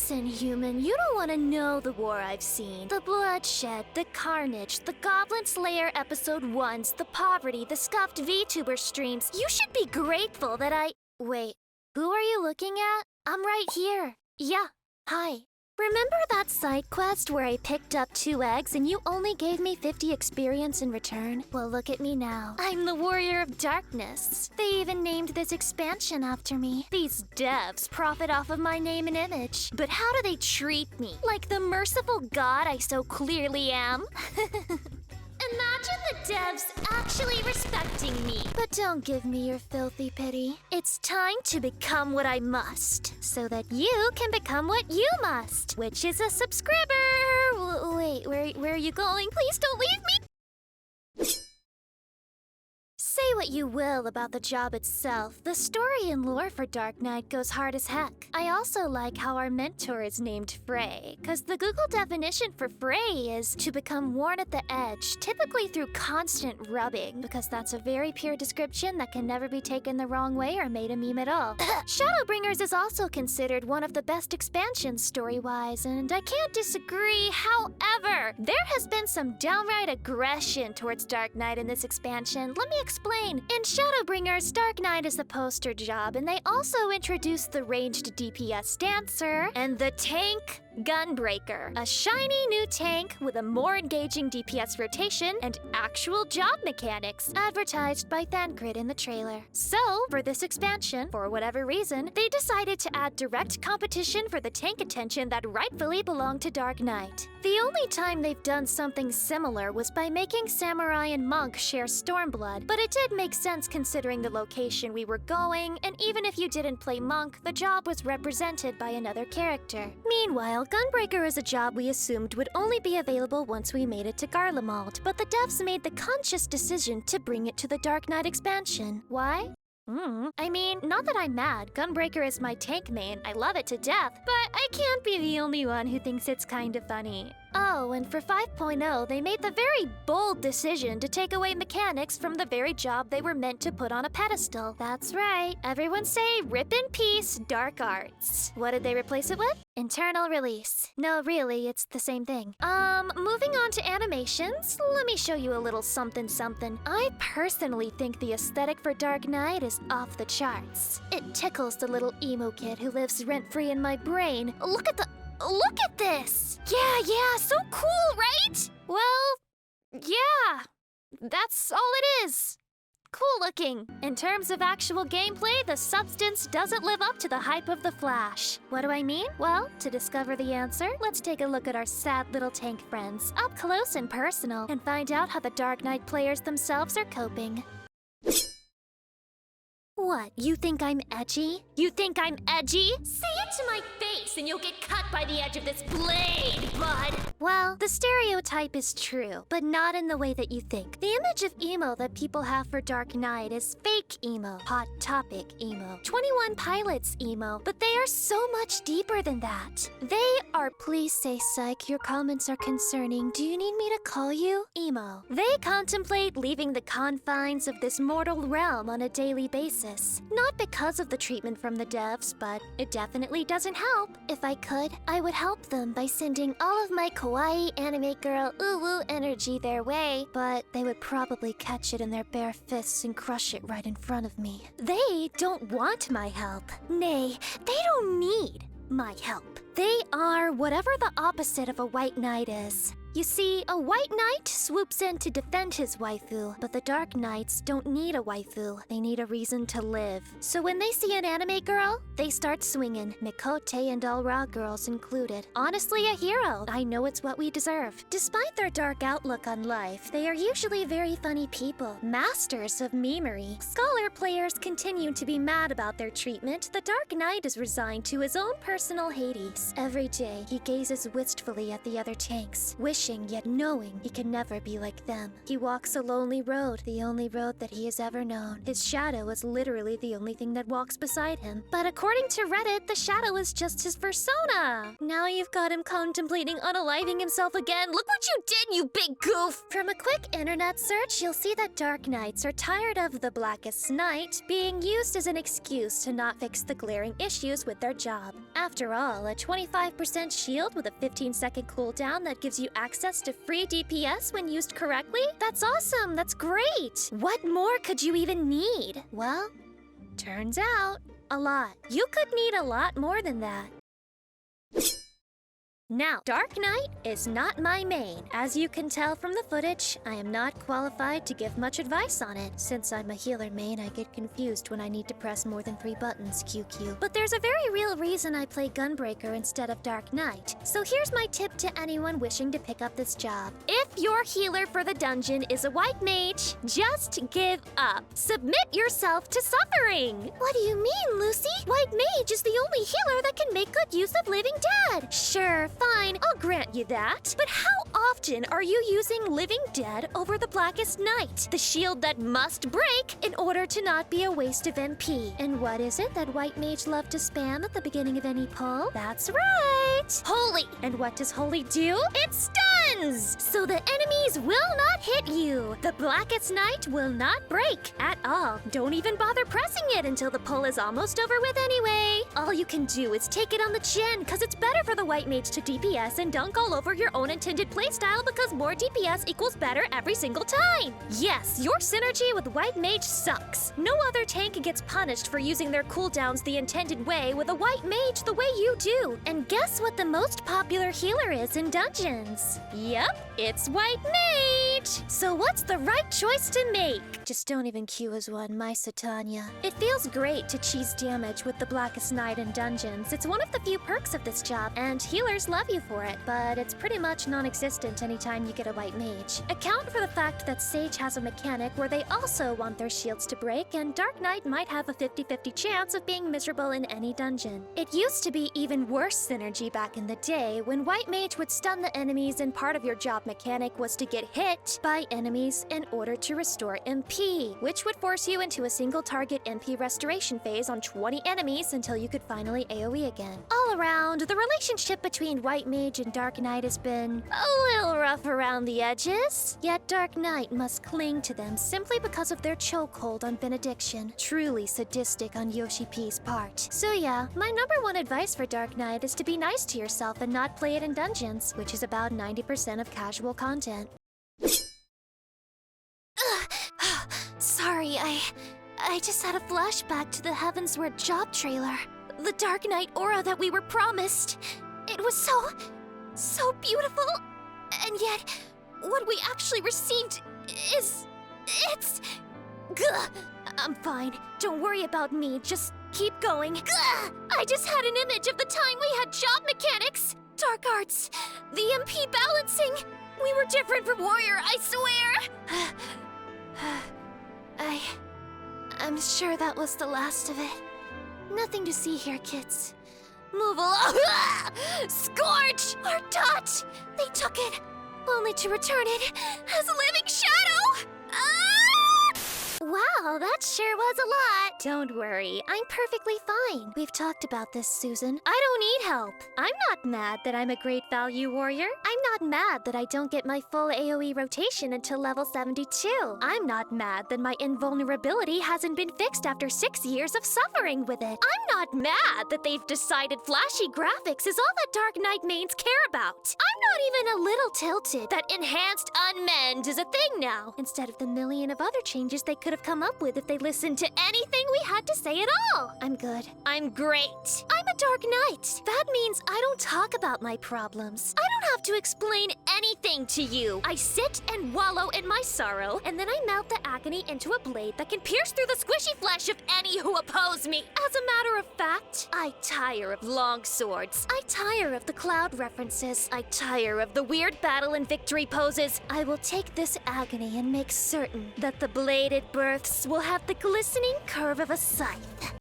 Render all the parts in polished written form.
Listen, human, you don't want to know the war I've seen. The bloodshed, the carnage, the Goblin Slayer episode 1s, the poverty, the scuffed VTuber streams. You should be grateful that I... Wait, who are you looking at? I'm right here. Yeah, hi. Remember that side quest where I picked up 2 eggs and you only gave me 50 experience in return? Well, look at me now. I'm the Warrior of Darkness. They even named this expansion after me. These devs profit off of my name and image. But how do they treat me? Like the merciful god I so clearly am? Imagine the devs actually respecting me. But don't give me your filthy pity. It's time to become what I must, so that you can become what you must, which is a subscriber. Wait, where are you going? Please don't leave me. Say what you will about the job itself, the story and lore for Dark Knight goes hard as heck. I also like how our mentor is named Frey, cause the Google definition for Frey is to become worn at the edge, typically through constant rubbing, because that's a very pure description that can never be taken the wrong way or made a meme at all. Shadowbringers is also considered one of the best expansions story-wise, and I can't disagree. However, there has been some downright aggression towards Dark Knight in this expansion. Let me explain. In Shadowbringers, Dark Knight is the poster job, and they also introduced the ranged DPS Dancer and the tank Gunbreaker, a shiny new tank with a more engaging DPS rotation and actual job mechanics, advertised by Thancred in the trailer. So, for this expansion, for whatever reason, they decided to add direct competition for the tank attention that rightfully belonged to Dark Knight. The only time they've done something similar was by making Samurai and Monk share Stormblood, but it did make sense considering the location we were going, and even if you didn't play Monk, the job was represented by another character. Meanwhile, Gunbreaker is a job we assumed would only be available once we made it to Garlemald, but the devs made the conscious decision to bring it to the Dark Knight expansion. Why? I mean, not that I'm mad. Gunbreaker is my tank main. I love it to death, but I can't be the only one who thinks it's kind of funny. Oh, and for 5.0, they made the very bold decision to take away mechanics from the very job they were meant to put on a pedestal. That's right. Everyone say, rip in peace, Dark Arts. What did they replace it with? Internal release. No, really, it's the same thing. Moving on to animations, let me show you a little something something. I personally think the aesthetic for Dark Knight is off the charts. It tickles the little emo kid who lives rent-free in my brain. Look at this! Yeah, so cool, right? Well, yeah, that's all it is. Cool looking. In terms of actual gameplay, the substance doesn't live up to the hype of the Flash. What do I mean? Well, to discover the answer, let's take a look at our sad little tank friends, up close and personal, and find out how the Dark Knight players themselves are coping. What, you think I'm edgy? You think I'm edgy? Say it to my face and you'll get cut by the edge of this blade, bud! Well, the stereotype is true, but not in the way that you think. The image of emo that people have for Dark Knight is fake emo, hot topic emo, 21 Pilots emo, but they are so much deeper than that. They are, please say psych, your comments are concerning. Do you need me to call you? Emo. They contemplate leaving the confines of this mortal realm on a daily basis. Not because of the treatment from the devs, but it definitely doesn't help. If I could, I would help them by sending all of my kawaii anime girl ooh-woo energy their way, but they would probably catch it in their bare fists and crush it right in front of me. They don't want my help. Nay, they don't need my help. They are whatever the opposite of a white knight is. You see, a white knight swoops in to defend his waifu, but the Dark Knights don't need a waifu. They need a reason to live. So when they see an anime girl, they start swinging, Mikote and all raw girls included. Honestly, a hero. I know it's what we deserve. Despite their dark outlook on life, they are usually very funny people, masters of memery. Scholar players continue to be mad about their treatment. The Dark Knight is resigned to his own personal Hades. Every day, he gazes wistfully at the other tanks, wishing wishing yet knowing he can never be like them. He walks a lonely road, the only road that he has ever known. His shadow is literally the only thing that walks beside him. But according to Reddit, the shadow is just his persona. Now you've got him contemplating unaliving himself again. Look what you did, you big goof! From a quick internet search, you'll see that Dark Knights are tired of the Blackest Night being used as an excuse to not fix the glaring issues with their job. After all, a 25% shield with a 15-second cooldown that gives you access to free DPS when used correctly? That's awesome! That's great! What more could you even need? Well, turns out, a lot. You could need a lot more than that. Now, Dark Knight is not my main. As you can tell from the footage, I am not qualified to give much advice on it. Since I'm a healer main, I get confused when I need to press more than 3 buttons, QQ. But there's a very real reason I play Gunbreaker instead of Dark Knight. So here's my tip to anyone wishing to pick up this job. If your healer for the dungeon is a white mage, just give up. Submit yourself to suffering! What do you mean, Lucy? White mage is the only healer that can make good use of Living Dead. Sure, fine, I'll grant you that. But how often are you using Living Dead over the Blackest Night, the shield that must break in order to not be a waste of MP? And what is it that White Mage love to spam at the beginning of any pull? That's right! Holy! And what does Holy do? It stuns! So the enemies will not hit you. The Blackest Night will not break at all. Don't even bother pressing it until the pull is almost over with anyway. All you can do is take it on the chin, cause it's better for the White Mage to DPS and dunk all over your own intended playstyle because more DPS equals better every single time. Yes, your synergy with White Mage sucks. No other tank gets punished for using their cooldowns the intended way with a White Mage the way you do. And guess what the most popular healer is in dungeons? Yep, it's White Mage! So what's the right choice to make? Just don't even queue as one, my Satanya. It feels great to cheese damage with the Blackest Night in dungeons. It's one of the few perks of this job, and healers love you for it, but it's pretty much non-existent anytime you get a White Mage. Account for the fact that Sage has a mechanic where they also want their shields to break, and Dark Knight might have a 50-50 chance of being miserable in any dungeon. It used to be even worse synergy back in the day when White Mage would stun the enemies and part of your job mechanic was to get hit by enemies in order to restore MP, which would force you into a single target MP restoration phase on 20 enemies until you could finally AoE again. All around, the relationship between White Mage and Dark Knight has been a little rough around the edges. Yet Dark Knight must cling to them simply because of their chokehold on Benediction. Truly sadistic on Yoshi P's part. So yeah, my #1 advice for Dark Knight is to be nice to yourself and not play it in dungeons, which is about 90% of casual content. Sorry, I just had a flashback to the Heavensward job trailer. The Dark Knight aura that we were promised. It was so beautiful. And yet, what we actually received it's... Gah! I'm fine. Don't worry about me. Just keep going. Gah! I just had an image of the time we had job mechanics, dark arts, the MP balancing. We were different from Warrior, I swear. I'm sure that was the last of it. Nothing to see here, kids. Move along. Scorch! Our dot! They took it, only to return it as a living shadow! Wow, that sure was a lot. Don't worry, I'm perfectly fine. We've talked about this, Susan. I don't need help. I'm not mad that I'm a great value warrior. I'm not mad that I don't get my full AoE rotation until level 72. I'm not mad that my invulnerability hasn't been fixed after 6 years of suffering with it. I'm not mad that they've decided flashy graphics is all that Dark Knight mains care about. I'm not even a little tilted that enhanced unmend is a thing now, instead of the million of other changes they could have come up with if they listened to anything we had to say at all. I'm good. I'm great. I'm a Dark Knight. That means I don't talk about my problems. I don't have to explain anything to you. I sit and wallow in my sorrow, and then I melt the agony into a blade that can pierce through the squishy flesh of any who oppose me. As a matter of fact, I tire of long swords. I tire of the cloud references. I tire of the weird battle and victory poses. I will take this agony and make certain that the blade it births will have the glistening curve of a scythe.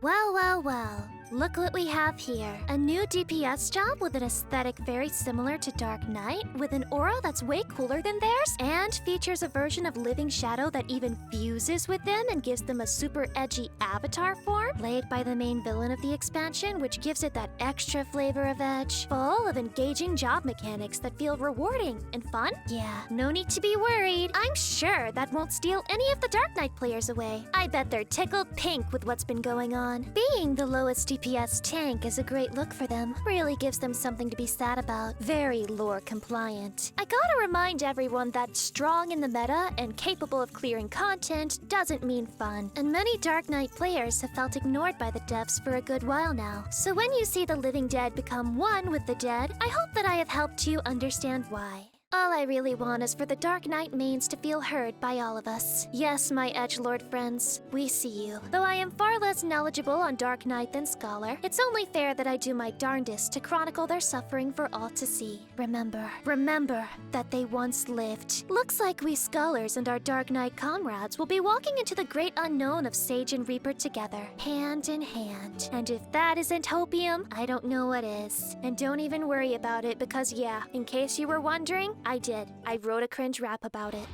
Well, well, well. Look what we have here. A new DPS job with an aesthetic very similar to Dark Knight, with an aura that's way cooler than theirs, and features a version of Living Shadow that even fuses with them and gives them a super edgy avatar form, played by the main villain of the expansion, which gives it that extra flavor of edge, full of engaging job mechanics that feel rewarding and fun. Yeah, no need to be worried. I'm sure that won't steal any of the Dark Knight players away. I bet they're tickled pink with what's been going on. Being the lowest DPS tank is a great look for them. Really gives them something to be sad about. Very lore compliant. I gotta remind everyone that strong in the meta and capable of clearing content doesn't mean fun. And many Dark Knight players have felt ignored by the devs for a good while now. So when you see the living dead become one with the dead, I hope that I have helped you understand why. All I really want is for the Dark Knight mains to feel heard by all of us. Yes, my edgelord friends, we see you. Though I am far less knowledgeable on Dark Knight than Scholar, it's only fair that I do my darndest to chronicle their suffering for all to see. Remember that they once lived. Looks like we Scholars and our Dark Knight comrades will be walking into the great unknown of Sage and Reaper together, hand in hand. And if that isn't hopium, I don't know what is. And don't even worry about it because yeah, in case you were wondering, I did. I wrote a cringe rap about it.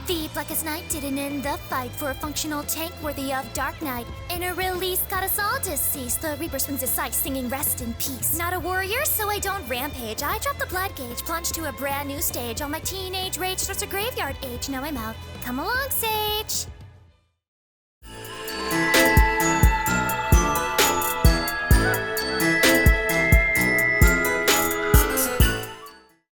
The Blackest Night didn't end the fight for a functional tank worthy of Dark Knight. In a release got us all deceased. The Reaper swings his scythe, singing rest in peace. Not a warrior, so I don't rampage. I drop the blood gauge, plunge to a brand new stage. All my teenage rage starts a graveyard age. Now I'm out. Come along, Sage.